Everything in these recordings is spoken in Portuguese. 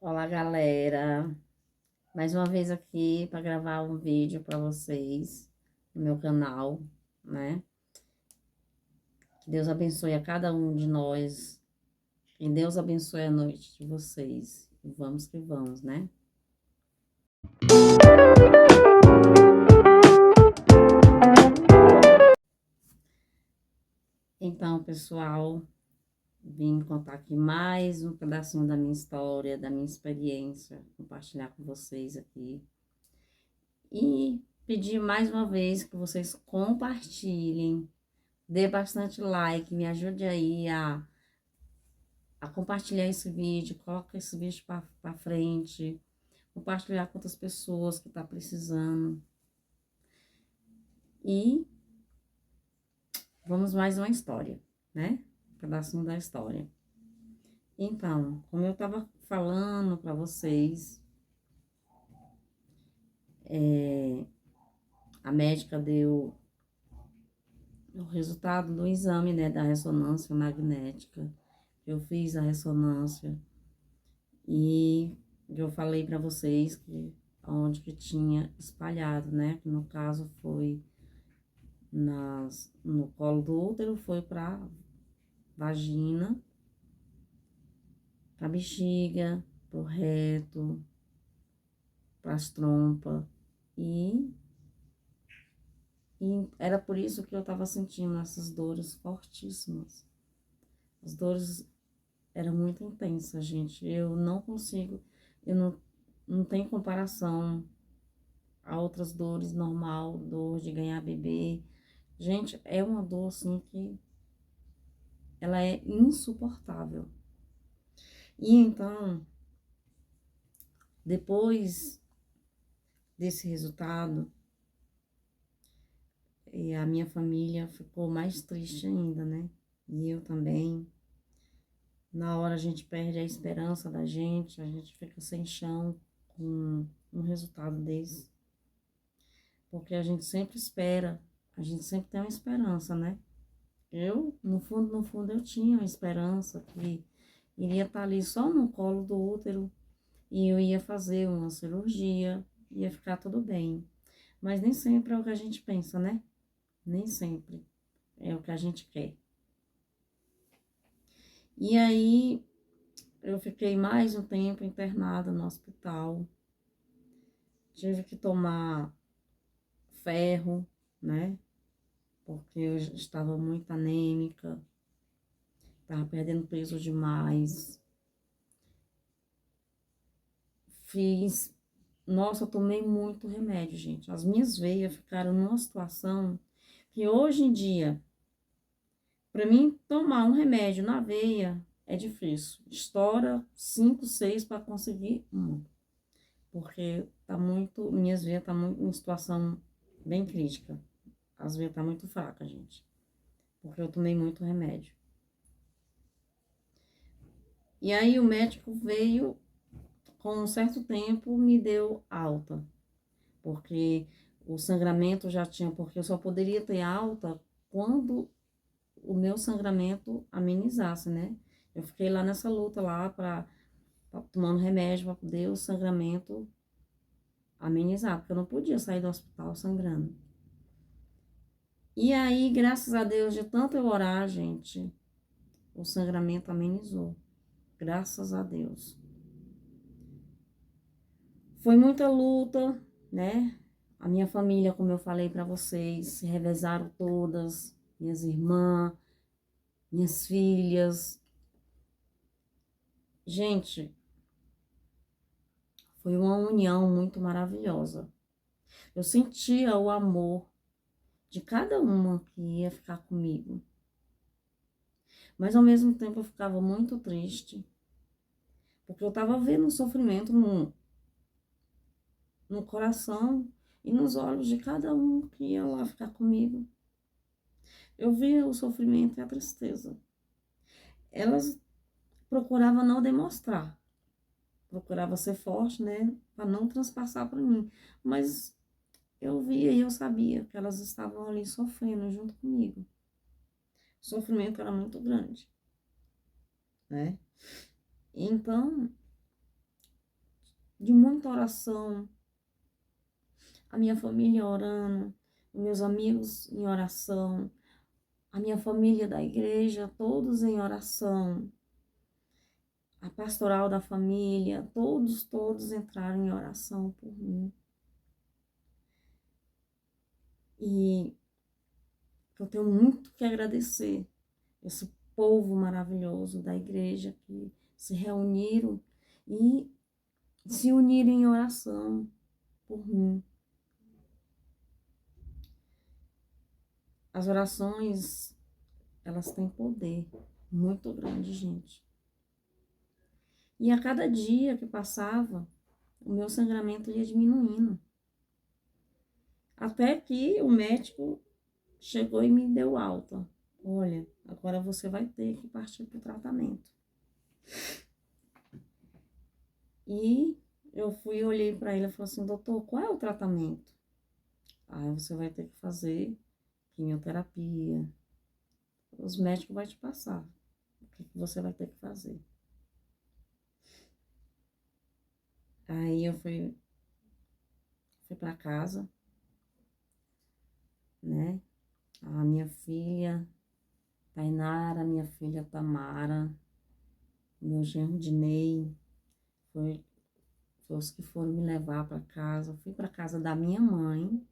Olá, galera. Mais uma vez aqui para gravar um vídeo para vocês no meu canal, né? Que Deus abençoe a cada um de nós. Que Deus abençoe a noite de vocês. E vamos que vamos, né? Então, pessoal, vim contar aqui mais um pedacinho da minha história, da minha experiência, compartilhar com vocês aqui. E pedir mais uma vez que vocês compartilhem, dê bastante like, me ajude aí a compartilhar esse vídeo, coloca esse vídeo para frente, compartilhar com outras pessoas que tá precisando. E vamos mais uma história, né? Um pedacinho da história. Então, como eu tava falando para vocês, a médica deu o resultado do exame, né, da ressonância magnética. Eu fiz a ressonância e eu falei para vocês que onde que tinha espalhado, né? Que no caso foi no colo do útero, foi para vagina, para bexiga, pro reto, para as trompas. E era por isso que eu tava sentindo essas dores fortíssimas. As dores eram muito intensas, gente. Eu não consigo, eu não tenho comparação a outras dores normal, dor de ganhar bebê. Gente, é uma dor assim que ela é insuportável. E então, depois desse resultado, e a minha família ficou mais triste ainda, né? E eu também. Na hora a gente perde a esperança da gente, a gente fica sem chão com um resultado desse. Porque a gente sempre espera, a gente sempre tem uma esperança, né? Eu, no fundo, eu tinha uma esperança que iria estar ali só no colo do útero e eu ia fazer uma cirurgia, ia ficar tudo bem. Mas nem sempre é o que a gente pensa, né? Nem sempre é o que a gente quer. E aí, eu fiquei mais um tempo internada no hospital. Tive que tomar ferro, né? Porque eu estava muito anêmica, estava perdendo peso demais. Fiz. Nossa, eu tomei muito remédio, gente. As minhas veias ficaram numa situação que hoje em dia, para mim, tomar um remédio na veia é difícil. Estoura 5, 6 para conseguir uma. Porque tá muito, minhas veias tá muito em situação bem crítica. As veias tá muito fraca, gente. Porque eu tomei muito remédio. E aí o médico veio, com um certo tempo, me deu alta. Porque o sangramento já tinha, porque eu só poderia ter alta quando o meu sangramento amenizasse, né? Eu fiquei lá nessa luta lá tomando remédio para poder o sangramento amenizar, porque eu não podia sair do hospital sangrando. E aí, graças a Deus, de tanto eu orar, gente, o sangramento amenizou. Graças a Deus. Foi muita luta, né? A minha família, como eu falei para vocês, se revezaram todas, minhas irmãs, minhas filhas. Gente, foi uma união muito maravilhosa. Eu sentia o amor de cada uma que ia ficar comigo. Mas ao mesmo tempo eu ficava muito triste, porque eu estava vendo o sofrimento no coração e nos olhos de cada um que ia lá ficar comigo. Eu via o sofrimento e a tristeza. Elas procuravam não demonstrar, procurava ser forte, né, para não transpassar para mim. Mas eu via e eu sabia que elas estavam ali sofrendo junto comigo. O sofrimento era muito grande, né? Então, de muita oração, a minha família orando, os meus amigos em oração, a minha família da igreja, todos em oração, a pastoral da família, todos entraram em oração por mim. E eu tenho muito que agradecer esse povo maravilhoso da igreja que se reuniram e se uniram em oração por mim. As orações, elas têm poder muito grande, gente. E a cada dia que passava, o meu sangramento ia diminuindo. Até que o médico chegou e me deu alta. Olha, agora você vai ter que partir para o tratamento. E eu fui e olhei para ele e falei assim, doutor, qual é o tratamento? Ah, você vai ter que fazer quimioterapia. Os médicos vão te passar o que você vai ter que fazer. Aí eu fui para casa, né? A minha filha Tainara, minha filha Tamara, meu genro Dinei, foi os que foram me levar para casa. Eu fui para casa da minha mãe.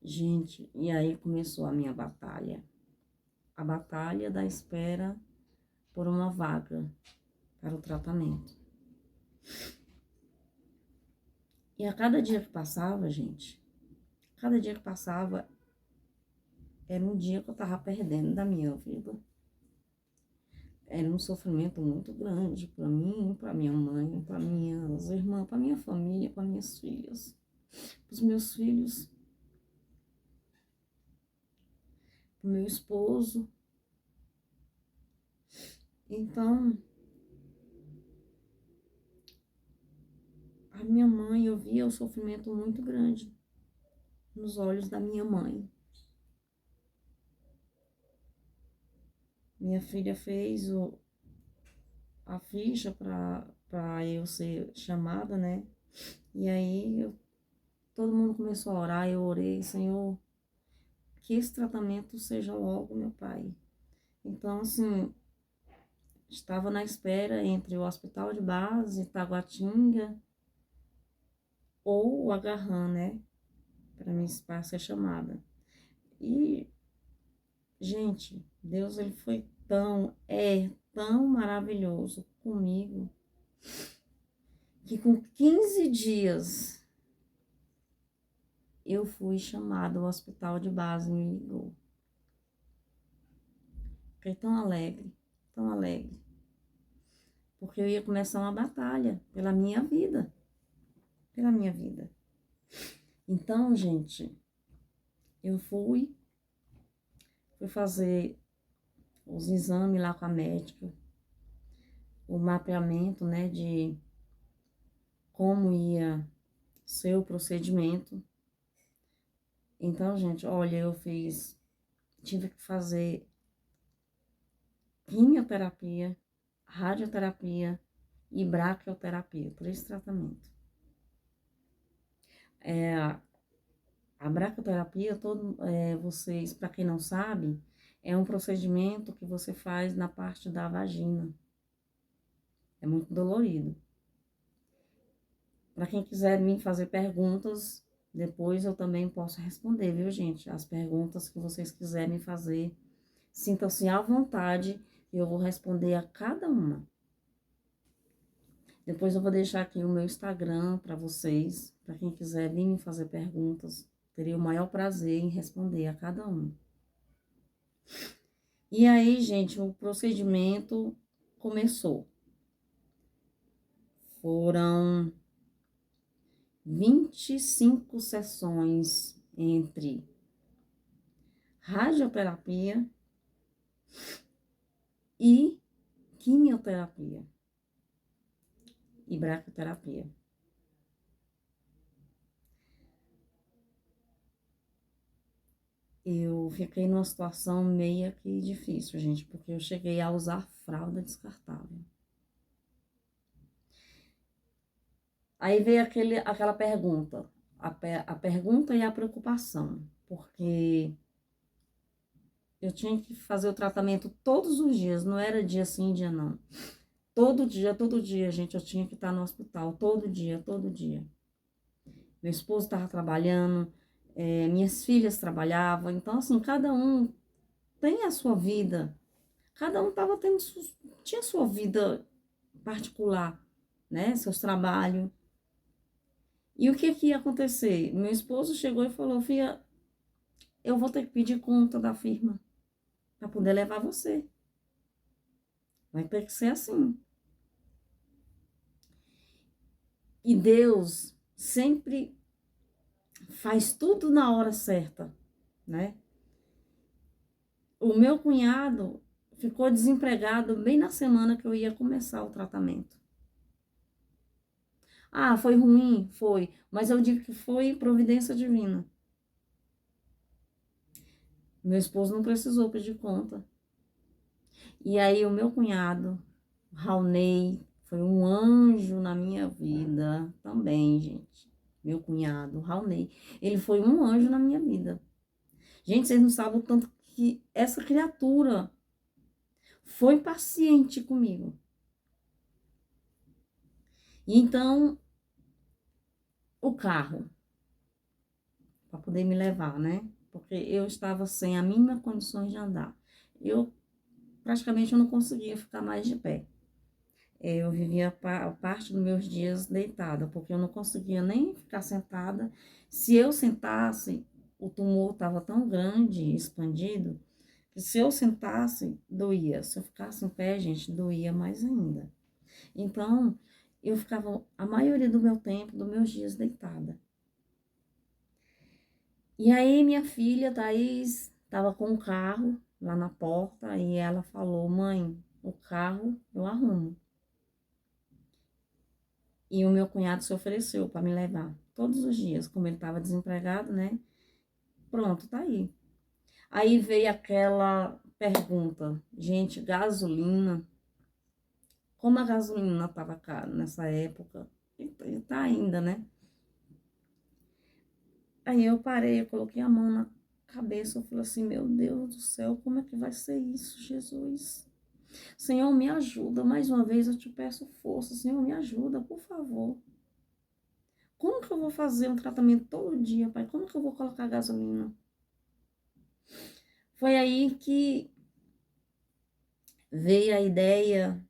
Gente, e aí começou a minha batalha. A batalha da espera por uma vaga para o tratamento. E a cada dia que passava, gente, cada dia que passava, era um dia que eu tava perdendo da minha vida. Era um sofrimento muito grande para mim, para minha mãe, para minhas irmãs, para minha família, para minhas filhas, para os meus filhos, para o meu esposo. Então, a minha mãe, eu via o sofrimento muito grande nos olhos da minha mãe. Minha filha fez a ficha para eu ser chamada, né? E aí todo mundo começou a orar, eu orei, Senhor, que esse tratamento seja logo, meu pai. Então, assim, estava na espera entre o Hospital de Base, Taguatinga, ou o Agarram, né? Para ser chamada. E, gente, Deus, ele foi tão maravilhoso comigo, que com 15 dias eu fui chamada, o Hospital de Base me ligou. Fiquei tão alegre, porque eu ia começar uma batalha pela minha vida, Então, gente, eu fui fazer os exames lá com a médica, o mapeamento, né, de como ia ser o procedimento. Então, gente, olha, tive que fazer quimioterapia, radioterapia e braquioterapia, 3 tratamentos. A braquioterapia, vocês, para quem não sabe, é um procedimento que você faz na parte da vagina. É muito dolorido. Para quem quiser me fazer perguntas, depois eu também posso responder, viu, gente? As perguntas que vocês quiserem fazer, sintam-se à vontade e eu vou responder a cada uma. Depois eu vou deixar aqui o meu Instagram para vocês, para quem quiser vir me fazer perguntas, teria o maior prazer em responder a cada um. E aí, gente, o procedimento começou. Foram 25 sessões entre radioterapia e quimioterapia e braquioterapia. Eu fiquei numa situação meio que difícil, gente, porque eu cheguei a usar fralda descartável. Aí veio aquela pergunta, a pergunta e a preocupação, porque eu tinha que fazer o tratamento todos os dias, não era dia sim, dia não. Todo dia, gente, eu tinha que estar no hospital, todo dia, todo dia. Meu esposo estava trabalhando, minhas filhas trabalhavam, então, assim, cada um tem a sua vida, cada um tinha sua vida particular, né, seus trabalhos. E o que que ia acontecer? Meu esposo chegou e falou, filha, eu vou ter que pedir conta da firma para poder levar você. Vai ter que ser assim. E Deus sempre faz tudo na hora certa, né? O meu cunhado ficou desempregado bem na semana que eu ia começar o tratamento. Ah, foi ruim? Foi. Mas eu digo que foi providência divina. Meu esposo não precisou pedir conta. E aí o meu cunhado, Raulney, foi um anjo na minha vida também, gente. Meu cunhado, Raulney, ele foi um anjo na minha vida. Gente, vocês não sabem o tanto que essa criatura foi paciente comigo. E então, o carro, para poder me levar, né? Porque eu estava sem a mínima condições de andar. Eu praticamente eu não conseguia ficar mais de pé. Eu vivia parte dos meus dias deitada, porque eu não conseguia nem ficar sentada. Se eu sentasse, o tumor estava tão grande, expandido, que se eu sentasse, doía. Se eu ficasse em pé, gente, doía mais ainda. Então, eu ficava a maioria do meu tempo, dos meus dias deitada. E aí, minha filha, Thaís, estava com o carro lá na porta e ela falou: mãe, o carro eu arrumo. E o meu cunhado se ofereceu para me levar todos os dias, como ele estava desempregado, né? Pronto, tá aí. Aí veio aquela pergunta: gente, gasolina. Como a gasolina estava cara nessa época, e tá ainda, né? Aí eu parei, eu coloquei a mão na cabeça, eu falei assim, meu Deus do céu, como é que vai ser isso, Jesus? Senhor, me ajuda, mais uma vez eu te peço força, Senhor, me ajuda, por favor. Como que eu vou fazer um tratamento todo dia, pai? Como que eu vou colocar gasolina? Foi aí que veio a ideia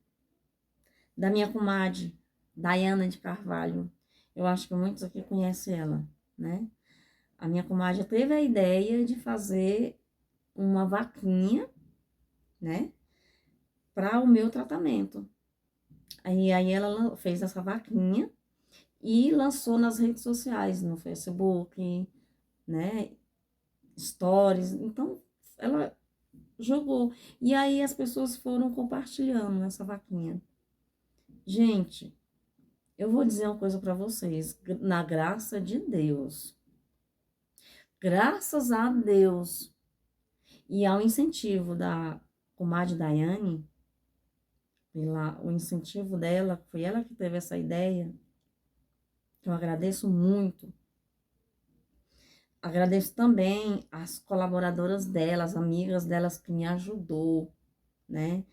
da minha comadre, Daiana de Carvalho. Eu acho que muitos aqui conhecem ela, né? A minha comadre teve a ideia de fazer uma vaquinha, né, para o meu tratamento. Aí ela fez essa vaquinha e lançou nas redes sociais, no Facebook, né, stories. Então, ela jogou. E aí as pessoas foram compartilhando essa vaquinha. Gente, eu vou dizer uma coisa para vocês, na graça de Deus. Graças a Deus e ao incentivo da comadre Daiane, o incentivo dela, foi ela que teve essa ideia, que eu agradeço muito. Agradeço também as colaboradoras dela, as amigas delas que me ajudou, né?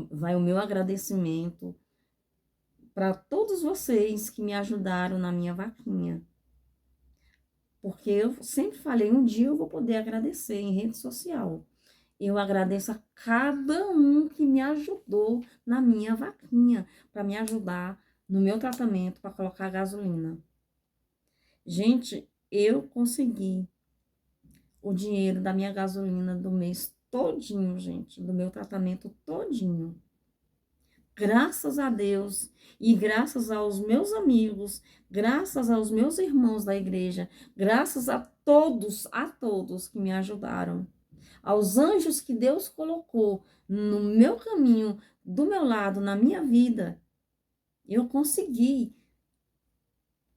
Vai o meu agradecimento para todos vocês que me ajudaram na minha vaquinha. Porque eu sempre falei, um dia eu vou poder agradecer em rede social. Eu agradeço a cada um que me ajudou na minha vaquinha, para me ajudar no meu tratamento, para colocar gasolina. Gente, eu consegui o dinheiro da minha gasolina do mês todinho, gente, do meu tratamento todinho. Graças a Deus e graças aos meus amigos, graças aos meus irmãos da igreja, graças a todos que me ajudaram, aos anjos que Deus colocou no meu caminho, do meu lado, na minha vida, eu consegui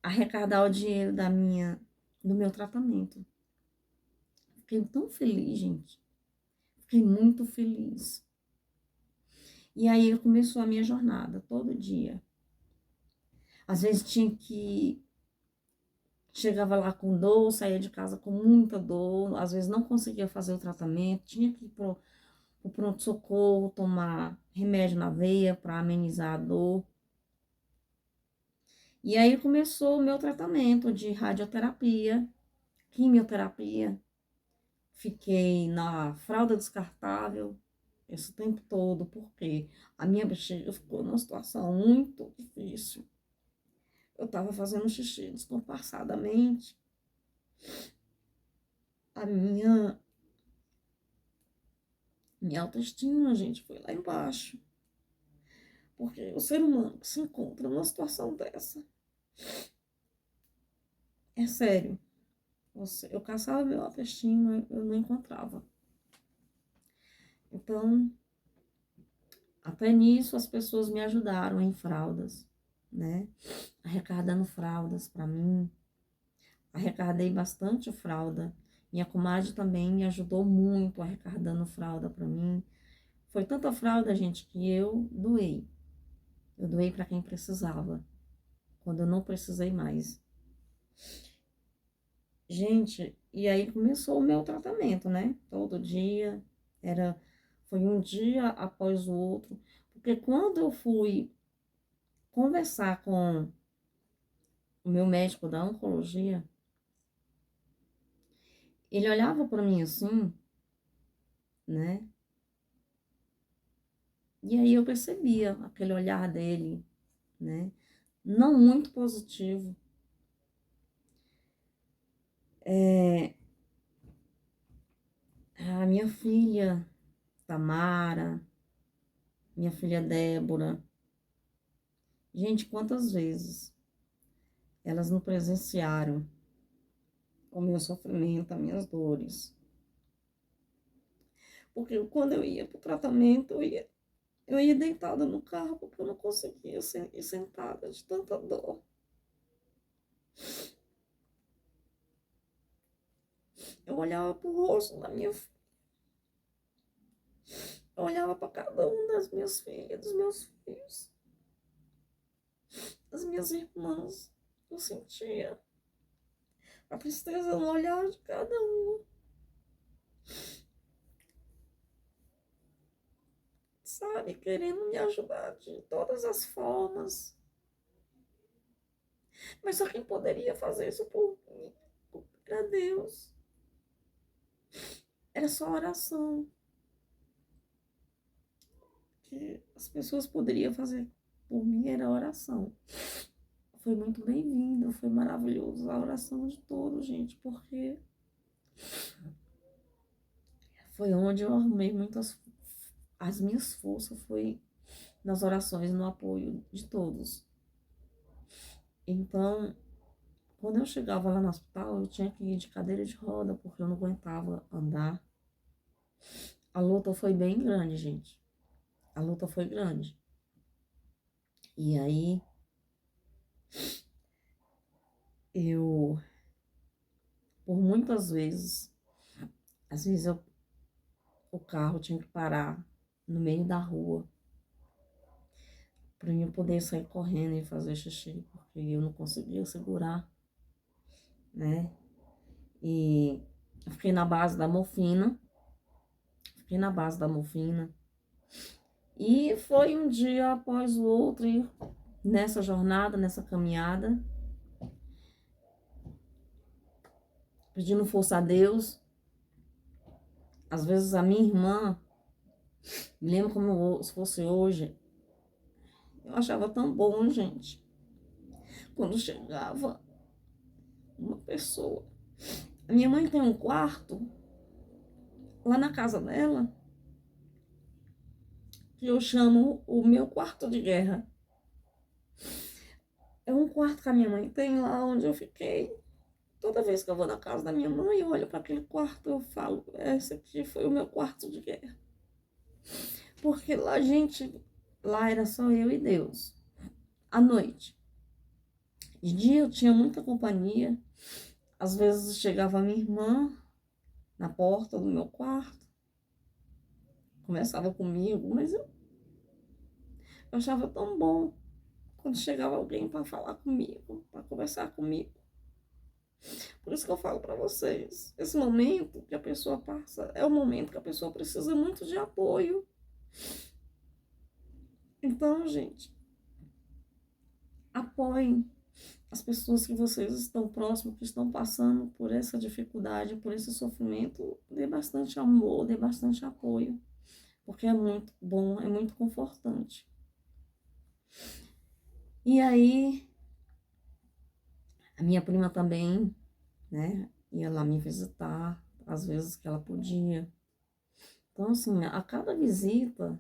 arrecadar o dinheiro do meu tratamento. Fiquei tão feliz, gente. Fiquei muito feliz. E aí começou a minha jornada, todo dia. Às vezes tinha que... Chegava lá com dor, saía de casa com muita dor, às vezes não conseguia fazer o tratamento, tinha que ir pro pronto-socorro, tomar remédio na veia para amenizar a dor. E aí começou o meu tratamento de radioterapia, quimioterapia. Fiquei na fralda descartável esse tempo todo, porque a minha bexiga ficou numa situação muito difícil. Eu estava fazendo xixi descompassadamente. A minha autoestima, gente, foi lá embaixo. Porque o ser humano que se encontra numa situação dessa, é sério. Eu caçava meu autoestima, eu não encontrava. Então, até nisso as pessoas me ajudaram em fraldas, né? Arrecadando fraldas para mim. Arrecadei bastante fralda. Minha comadre também me ajudou muito arrecadando fralda para mim. Foi tanta fralda, gente, que eu doei. Eu doei para quem precisava, quando eu não precisei mais. Gente, e aí começou o meu tratamento, né? Todo dia, foi um dia após o outro. Porque quando eu fui conversar com o meu médico da oncologia, ele olhava para mim assim, né? E aí eu percebia aquele olhar dele, né? Não muito positivo. A minha filha, Tamara, minha filha Débora, gente, quantas vezes elas não presenciaram o meu sofrimento, as minhas dores. Porque quando eu ia para o tratamento, eu ia deitada no carro, porque eu não conseguia ir sentada de tanta dor. Eu olhava para o rosto da minha filha. Eu olhava para cada uma das minhas filhas, dos meus filhos, das minhas irmãs. Eu sentia a tristeza no olhar de cada uma. Sabe, querendo me ajudar de todas as formas. Mas só quem poderia fazer isso por mim era Deus. Era só oração que as pessoas poderiam fazer por mim, era oração. Foi muito bem-vindo, foi maravilhoso a oração de todos, gente, porque foi onde eu arrumei as minhas forças, foi nas orações, no apoio de todos. Então, quando eu chegava lá no hospital, eu tinha que ir de cadeira de roda, porque eu não aguentava andar. A luta foi bem grande, gente. A luta foi grande. E aí, por muitas vezes, às vezes o carro tinha que parar no meio da rua para eu poder sair correndo e fazer xixi, porque eu não conseguia segurar, né? E eu fiquei na base da morfina, e foi um dia após o outro, e nessa jornada, nessa caminhada, pedindo força a Deus. Às vezes a minha irmã, me lembro como se fosse hoje, eu achava tão bom, gente, quando chegava uma pessoa. A minha mãe tem um quarto lá na casa dela, que eu chamo o meu quarto de guerra. É um quarto que a minha mãe tem lá onde eu fiquei. Toda vez que eu vou na casa da minha mãe, eu olho para aquele quarto, eu falo, esse aqui foi o meu quarto de guerra. Porque lá, gente, lá era só eu e Deus. À noite. De dia eu tinha muita companhia. Às vezes chegava a minha irmã na porta do meu quarto, conversava comigo, mas eu achava tão bom quando chegava alguém para falar comigo, para conversar comigo. Por isso que eu falo para vocês, esse momento que a pessoa passa é o momento que a pessoa precisa muito de apoio. Então, gente, apoiem as pessoas que vocês estão próximos, que estão passando por essa dificuldade, por esse sofrimento. Dê bastante amor, dê bastante apoio, porque é muito bom, é muito confortante. E aí, a minha prima também, né, ia lá me visitar, às vezes que ela podia. Então, assim, a cada visita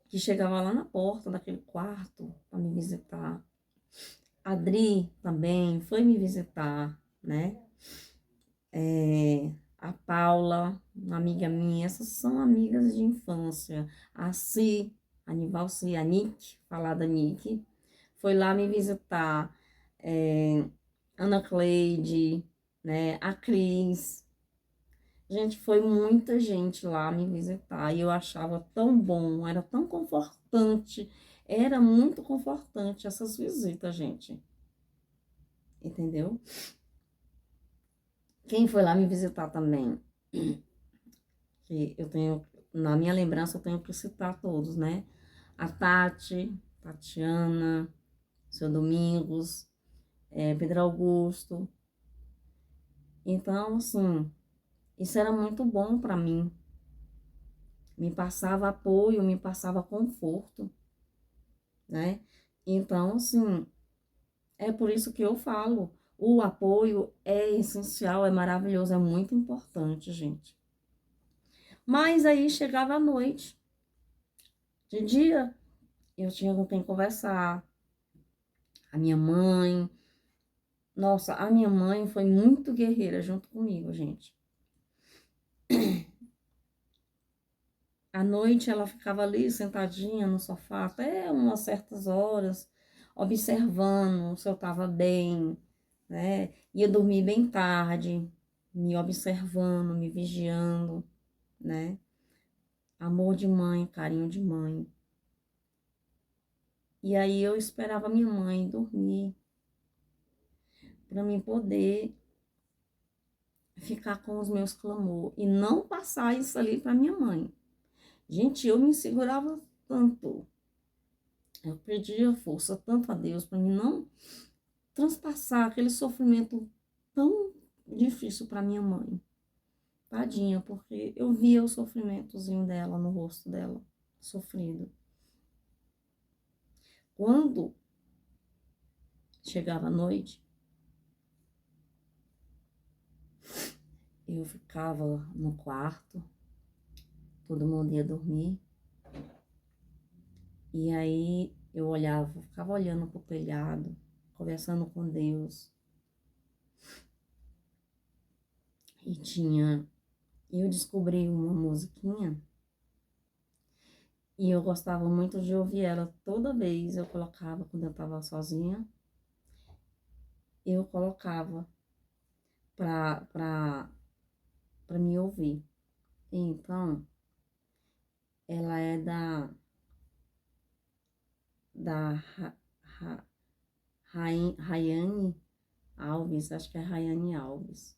que chegava lá na porta daquele quarto para me visitar, a Adri também foi me visitar, né? A Paula, uma amiga minha, essas são amigas de infância. A Si, a Nivalci, a Nick, falar da Nick, foi lá me visitar. Ana Cleide, né? A Cris. Gente, foi muita gente lá me visitar e eu achava tão bom, era tão confortante, era muito confortante essas visitas, gente. Entendeu? Quem foi lá me visitar também? Que eu tenho, na minha lembrança, eu tenho que citar todos, né? A Tati, Tatiana, seu Domingos, Pedro Augusto. Então, assim, isso era muito bom para mim. Me passava apoio, me passava conforto, né? Então, assim, é por isso que eu falo, o apoio é essencial, é maravilhoso, é muito importante, gente. Mas aí chegava a noite, de dia, eu tinha com quem conversar. A minha mãe, nossa, a minha mãe foi muito guerreira junto comigo, gente. À noite ela ficava ali sentadinha no sofá até umas certas horas, observando se eu estava bem, né? Ia dormir bem tarde, me observando, me vigiando, né? Amor de mãe, carinho de mãe. E aí eu esperava minha mãe dormir para mim poder ficar com os meus clamores e não passar isso ali para minha mãe. Gente, eu me segurava tanto, eu pedia força tanto a Deus para mim não transpassar aquele sofrimento tão difícil para minha mãe. Tadinha, porque eu via o sofrimentozinho dela no rosto dela, sofrido. Quando chegava a noite, eu ficava no quarto, todo mundo ia dormir, e aí eu olhava, ficava olhando pro telhado, conversando com Deus. Eu descobri uma musiquinha e eu gostava muito de ouvir ela toda vez. Eu colocava, quando eu estava sozinha, eu colocava para me ouvir. Então, ela é da Rayane Alves, acho que é Rayane Alves.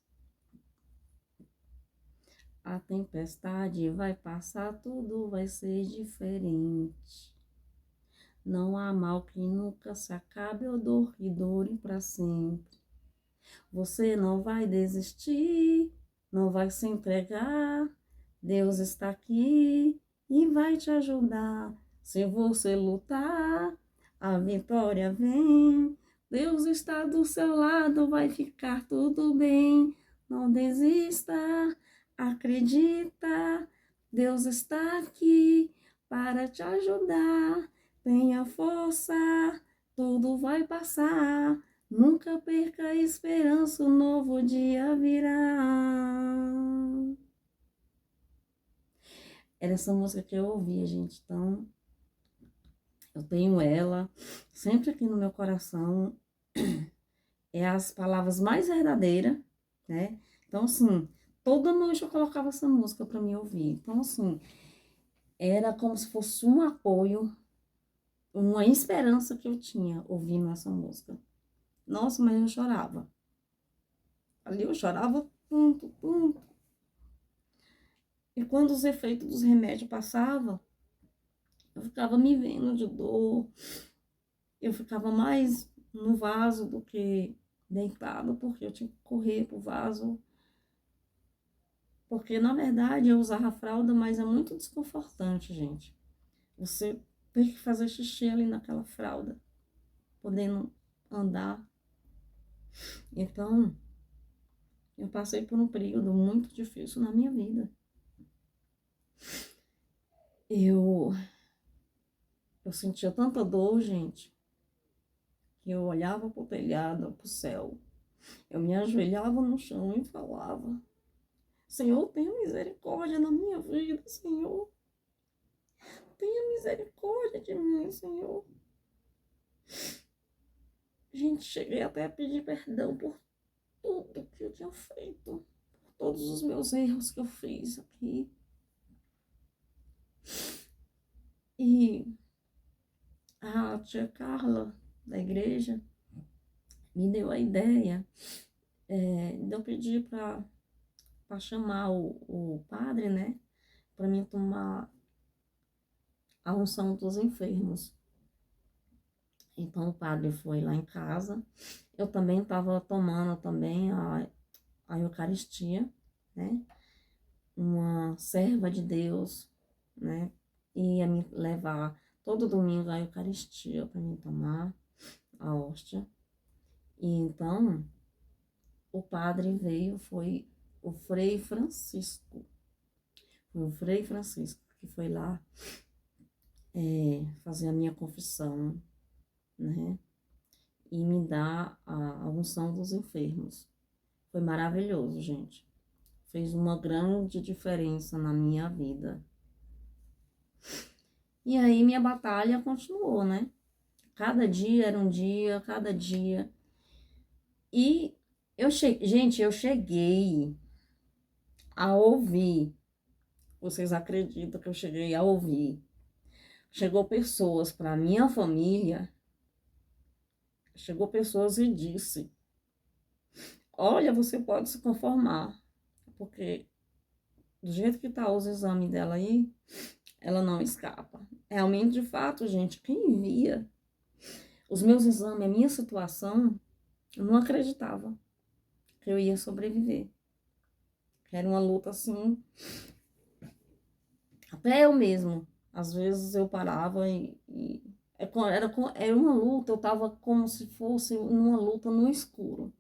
A tempestade vai passar, tudo vai ser diferente. Não há mal que nunca se acabe, ou dor que dure para sempre. Você não vai desistir, não vai se entregar. Deus está aqui e vai te ajudar. Se você lutar, a vitória vem. Deus está do seu lado, vai ficar tudo bem. Não desista, acredita. Deus está aqui para te ajudar. Tenha força, tudo vai passar. Nunca perca a esperança, um novo dia virá. Era essa música que eu ouvia, gente. Então, eu tenho ela sempre aqui no meu coração. É as palavras mais verdadeiras, né? Então, assim, toda noite eu colocava essa música para me ouvir. Então, assim, era como se fosse um apoio, uma esperança que eu tinha ouvindo essa música. Nossa, mas eu chorava. Ali eu chorava tanto, tanto. E quando os efeitos dos remédios passavam, eu ficava me vendo de dor. Eu ficava mais no vaso do que deitada, porque eu tinha que correr pro vaso. Porque, na verdade, eu usava fralda, mas é muito desconfortante, gente. Você tem que fazer xixi ali naquela fralda, podendo andar. Então, eu passei por um período muito difícil na minha vida. Eu sentia tanta dor, gente, que eu olhava pro telhado, pro céu. Eu me ajoelhava no chão e falava: Senhor, tenha misericórdia na minha vida, Senhor. Tenha misericórdia de mim, Senhor. Gente, cheguei até a pedir perdão por tudo que eu tinha feito, por todos os meus erros que eu fiz aqui. E a tia Carla, da igreja, me deu a ideia de eu pedir para chamar o padre, né, para mim tomar a unção dos enfermos. Então o padre foi lá em casa. Eu também estava tomando também a Eucaristia, né? Uma serva de Deus, né? Ia me levar todo domingo a Eucaristia para mim tomar a hóstia. E então o padre veio, foi o Frei Francisco. Foi o Frei Francisco que foi lá fazer a minha confissão, né? E me dar a unção dos enfermos. Foi maravilhoso, gente. Fez uma grande diferença na minha vida. E aí minha batalha continuou, né? Cada dia era um dia, cada dia. E gente, eu cheguei a ouvir. Vocês acreditam que eu cheguei a ouvir? Chegou pessoas para minha família, chegou pessoas e disse: olha, você pode se conformar, porque do jeito que tá os exames dela aí, ela não escapa. Realmente, de fato, gente, quem via os meus exames, a minha situação, eu não acreditava que eu ia sobreviver. Era uma luta assim, até eu mesmo. Às vezes eu parava era uma luta, eu tava como se fosse uma luta no escuro.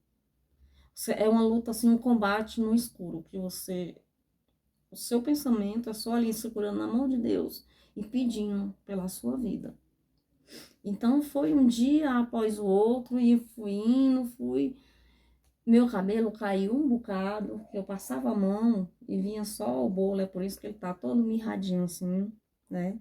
É uma luta assim, um combate no escuro, que o seu pensamento é só ali segurando na mão de Deus e pedindo pela sua vida. Então foi um dia após o outro e fui. Meu cabelo caiu um bocado, eu passava a mão e vinha só o bolo, é por isso que ele tá todo mirradinho assim, né?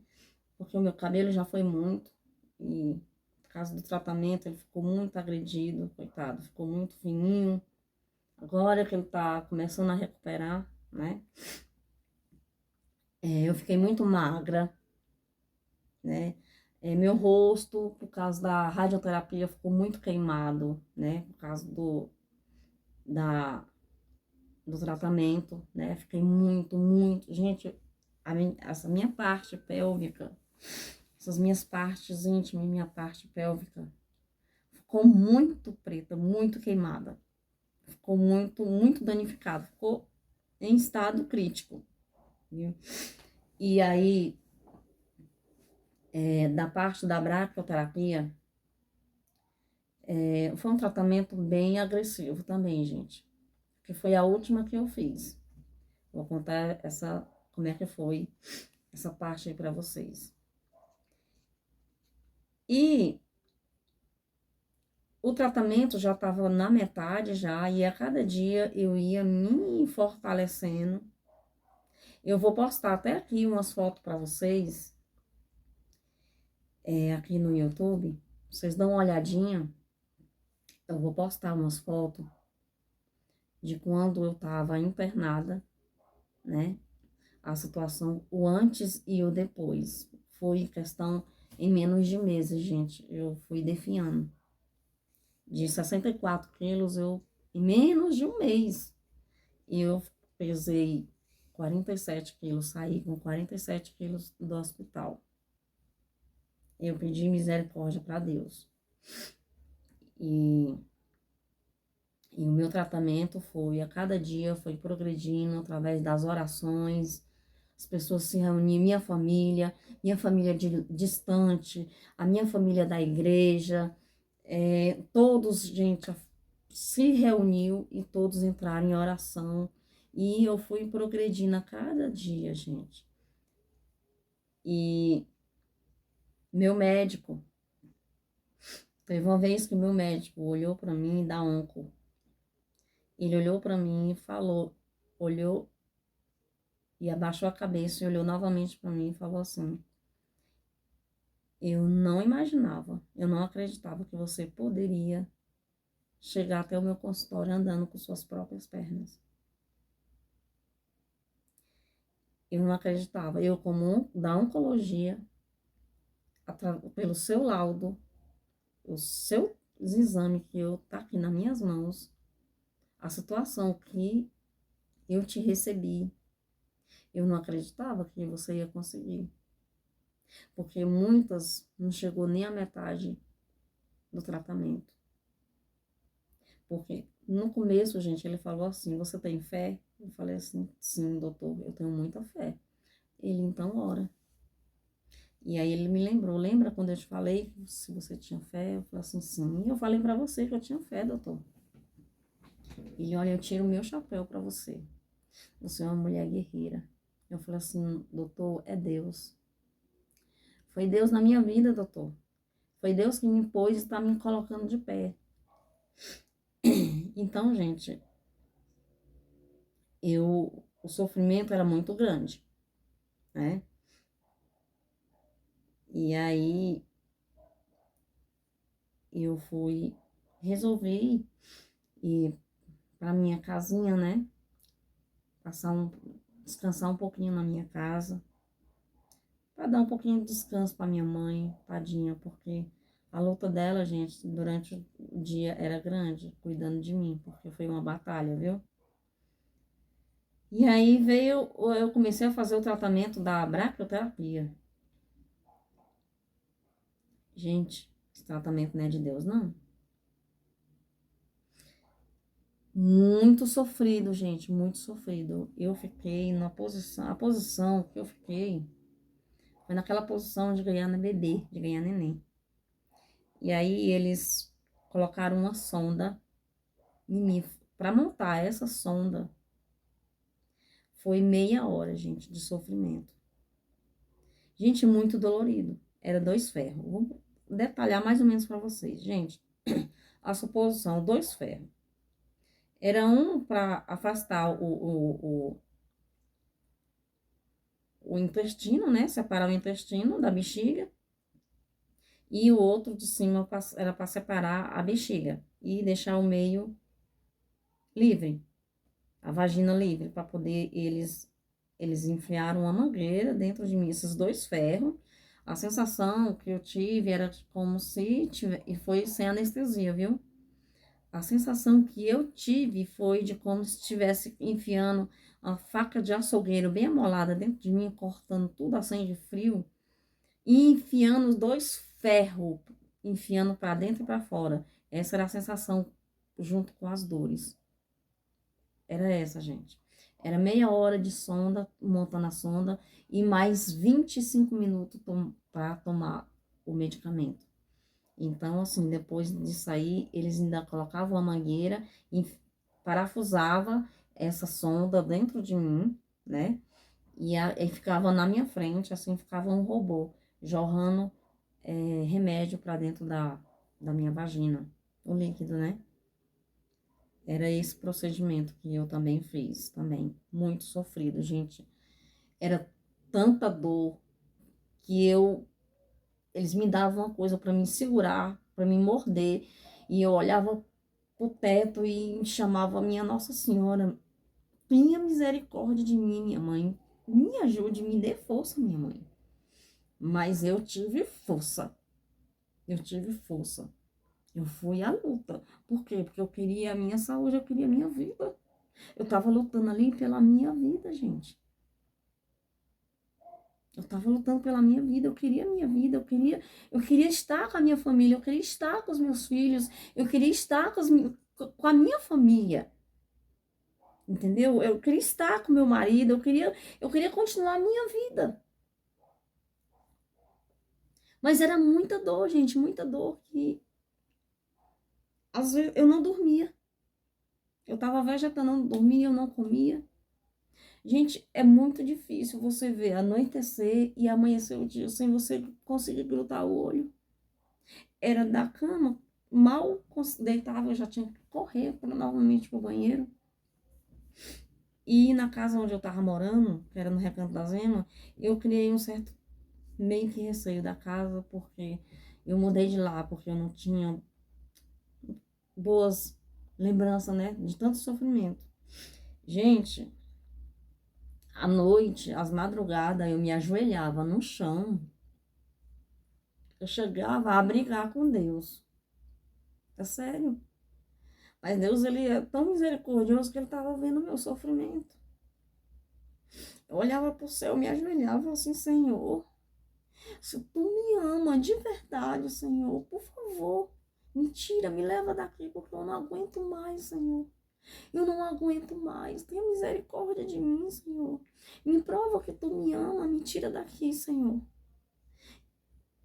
Porque o meu cabelo já foi muito e por causa do tratamento ele ficou muito agredido, coitado, ficou muito fininho. Agora que ele tá começando a recuperar, né? Eu fiquei muito magra, né? Meu rosto, por causa da radioterapia, ficou muito queimado, né? Por causa da, do tratamento, né? Fiquei muito, muito... Gente, essa minha parte pélvica, essas minhas partes íntimas, minha parte pélvica, ficou muito preta, muito queimada. Ficou muito, muito danificado. Ficou em estado crítico, viu? E aí, da parte da braquioterapia, foi um tratamento bem agressivo também, gente. Que foi a última que eu fiz. Vou contar como é que foi essa parte aí para vocês. E o tratamento já estava na metade já, e a cada dia eu ia me fortalecendo. Eu vou postar até aqui umas fotos para vocês, aqui no YouTube. Vocês dão uma olhadinha. Eu vou postar umas fotos de quando eu estava internada, né? A situação, o antes e o depois. Foi questão Em menos de meses, gente, eu fui definhando. De 64 quilos, em menos de um mês, eu pesei 47 quilos, saí com 47 quilos do hospital. Eu pedi misericórdia para Deus. E, e o meu tratamento foi, a cada dia, foi progredindo através das orações. As pessoas se reuniam, minha família distante, a minha família da igreja, todos, gente, se reuniu e todos entraram em oração. E eu fui progredindo a cada dia, gente. E meu médico, teve uma vez que o meu médico olhou para mim da onco. Ele olhou para mim e falou, olhou e abaixou a cabeça e olhou novamente para mim e falou assim: eu não imaginava, eu não acreditava que você poderia chegar até o meu consultório andando com suas próprias pernas. Eu não acreditava. Eu, como da oncologia, pelo seu laudo, os seus exames que eu tá aqui nas minhas mãos, a situação que eu te recebi, eu não acreditava que você ia conseguir. Porque muitas não chegou nem a metade do tratamento. Porque no começo, gente, ele falou assim: você tem fé? Eu falei assim: sim, doutor, eu tenho muita fé. Ele, então, ora. E aí ele me lembrou: lembra quando eu te falei que se você tinha fé? Eu falei assim: sim, eu falei para você que eu tinha fé, doutor. Ele, olha, eu tiro o meu chapéu para você. Você é uma mulher guerreira. Eu falei assim: doutor, é Deus. Foi Deus na minha vida, doutor. Foi Deus que me pôs e está me colocando de pé. Então, gente, o sofrimento era muito grande, né? E aí eu resolvi ir para minha casinha, né? Descansar um pouquinho na minha casa, para dar um pouquinho de descanso para minha mãe, tadinha, porque a luta dela, gente, durante o dia era grande, cuidando de mim, porque foi uma batalha, viu? E aí eu comecei a fazer o tratamento da bracioterapia. Gente, esse tratamento não é de Deus, não. Muito sofrido, gente, muito sofrido. Eu fiquei a posição que eu fiquei foi naquela posição de ganhar bebê, de ganhar neném. E aí eles colocaram uma sonda em mim. Para montar essa sonda, foi meia hora, gente, de sofrimento. Gente, muito dolorido. Era 2 ferros. Vou detalhar mais ou menos para vocês. Gente, a suposição, 2 ferros. Era um para afastar o intestino, né? Separar o intestino da bexiga. E o outro de cima era para separar a bexiga e deixar o meio livre, a vagina livre, para poder eles enfiaram uma mangueira dentro de mim, esses 2 ferros. A sensação que eu tive era como se tivesse, e foi sem anestesia, viu? A sensação que eu tive foi de como se estivesse enfiando uma faca de açougueiro bem amolada dentro de mim, cortando tudo a sangue frio e enfiando os 2 ferros, enfiando para dentro e para fora. Essa era a sensação junto com as dores. Era essa, gente. Era meia hora de sonda, montando a sonda, e mais 25 minutos para tomar o medicamento. Então, assim, depois disso aí, eles ainda colocavam a mangueira e parafusava essa sonda dentro de mim, né? E ficava na minha frente, assim, ficava um robô, jorrando remédio para dentro da minha vagina, o líquido, né? Era esse procedimento que eu também fiz, também, muito sofrido, gente. Era tanta dor que eles me davam uma coisa para me segurar, para me morder, e eu olhava pro teto e chamava a minha Nossa Senhora, tenha misericórdia de mim, minha mãe, me ajude, me dê força, minha mãe. Mas eu tive força. Eu tive força. Eu fui à luta. Por quê? Porque eu queria a minha saúde, eu queria a minha vida. Eu tava lutando ali pela minha vida, gente. Eu tava lutando pela minha vida, eu queria a minha vida, eu queria estar com a minha família, eu queria estar com os meus filhos, eu queria estar com a minha família. Entendeu? Eu queria estar com meu marido, eu queria continuar a minha vida. Mas era muita dor, gente, muita dor que às vezes eu não dormia. Eu tava vegetando, eu não dormia, eu não comia. Gente, é muito difícil você ver anoitecer e amanhecer o dia sem você conseguir grudar o olho. Era da cama, mal deitava, eu já tinha que correr novamente pro banheiro. E na casa onde eu tava morando, que era no Recanto da Zema, eu criei um certo meio que receio da casa, porque eu mudei de lá, porque eu não tinha boas lembranças, né, de tanto sofrimento. Gente, à noite, às madrugadas, eu me ajoelhava no chão, eu chegava a brigar com Deus. É sério. Mas Deus, ele é tão misericordioso que ele estava vendo o meu sofrimento. Eu olhava para o céu, me ajoelhava assim, Senhor, se tu me ama de verdade, Senhor, por favor, me tira, me leva daqui, porque eu não aguento mais, Senhor. Eu não aguento mais. Tenha misericórdia de mim, Senhor. Me prova que tu me ama, me tira daqui, Senhor.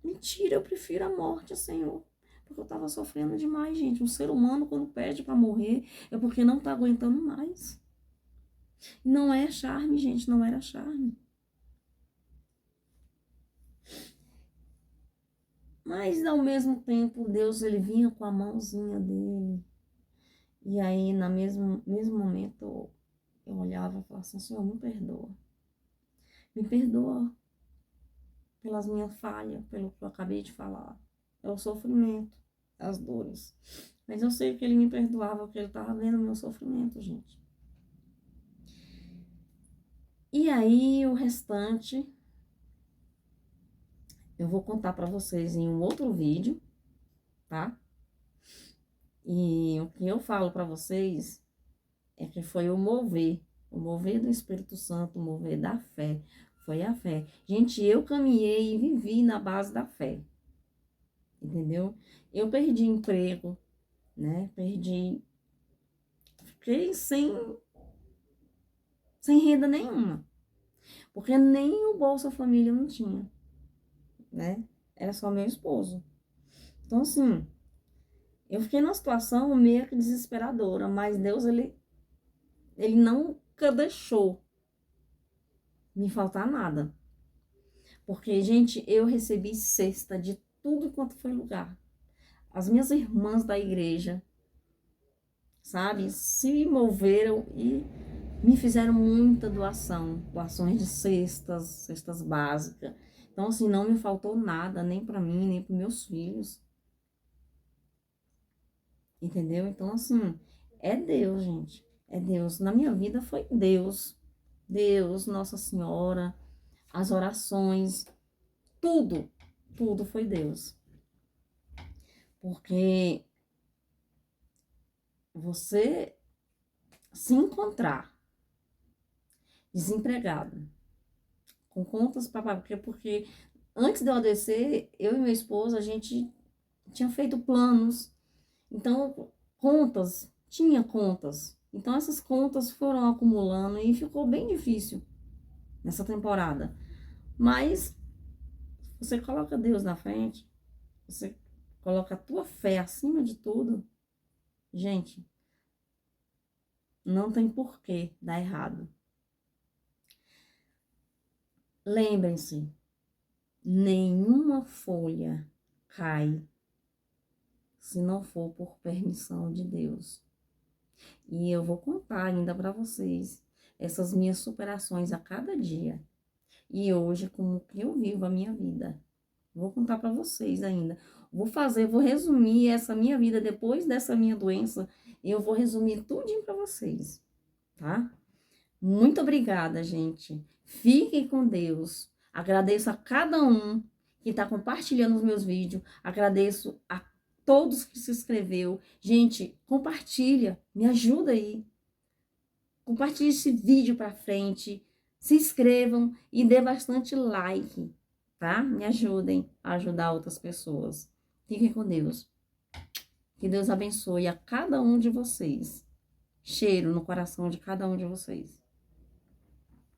Me tira, eu prefiro a morte, Senhor. Porque eu tava sofrendo demais, gente. Um ser humano, quando pede para morrer, é porque não tá aguentando mais. Não é charme, gente, não era charme. Mas, ao mesmo tempo, Deus, ele vinha com a mãozinha dele. E aí, no mesmo momento, eu olhava e falava assim, Senhor, me perdoa. Me perdoa pelas minhas falhas, pelo que eu acabei de falar. É o sofrimento, as dores. Mas eu sei que ele me perdoava, porque ele estava vendo o meu sofrimento, gente. E aí, o restante, eu vou contar para vocês em um outro vídeo, tá? E o que eu falo para vocês é que foi o mover do Espírito Santo, o mover da fé. Foi a fé. Gente, eu caminhei e vivi na base da fé. Entendeu? Eu perdi emprego, né? Fiquei sem renda nenhuma, porque nem o Bolsa Família não tinha, né? Era só meu esposo. Então, assim, eu fiquei numa situação meio que desesperadora, mas Deus, ele nunca deixou me faltar nada. Porque, gente, eu recebi cesta de tudo quanto foi lugar. As minhas irmãs da igreja, sabe, se moveram e me fizeram muita doação, doações de cestas básicas. Então, assim, não me faltou nada, nem para mim, nem para meus filhos. Entendeu? Então, assim, é Deus, gente. É Deus. Na minha vida foi Deus. Deus, Nossa Senhora, as orações, tudo, tudo foi Deus. Porque você se encontrar desempregado, com contas para pagar, porque antes de eu descer, eu e meu esposo, a gente tinha feito planos, então tinha contas. Então essas contas foram acumulando e ficou bem difícil nessa temporada. Mas você coloca Deus na frente, você coloca a tua fé acima de tudo, gente, não tem porquê dar errado. Lembrem-se, nenhuma folha cai se não for por permissão de Deus. E eu vou contar ainda para vocês essas minhas superações a cada dia. E hoje, como que eu vivo a minha vida. Vou contar para vocês ainda. Vou resumir essa minha vida depois dessa minha doença. Eu vou resumir tudinho para vocês, tá? Muito obrigada, gente. Fiquem com Deus. Agradeço a cada um que está compartilhando os meus vídeos. Agradeço a todos que se inscreveu. Gente, compartilha, me ajuda aí. Compartilhe esse vídeo para frente. Se inscrevam e dê bastante like, tá? Me ajudem a ajudar outras pessoas. Fiquem com Deus. Que Deus abençoe a cada um de vocês. Cheiro no coração de cada um de vocês.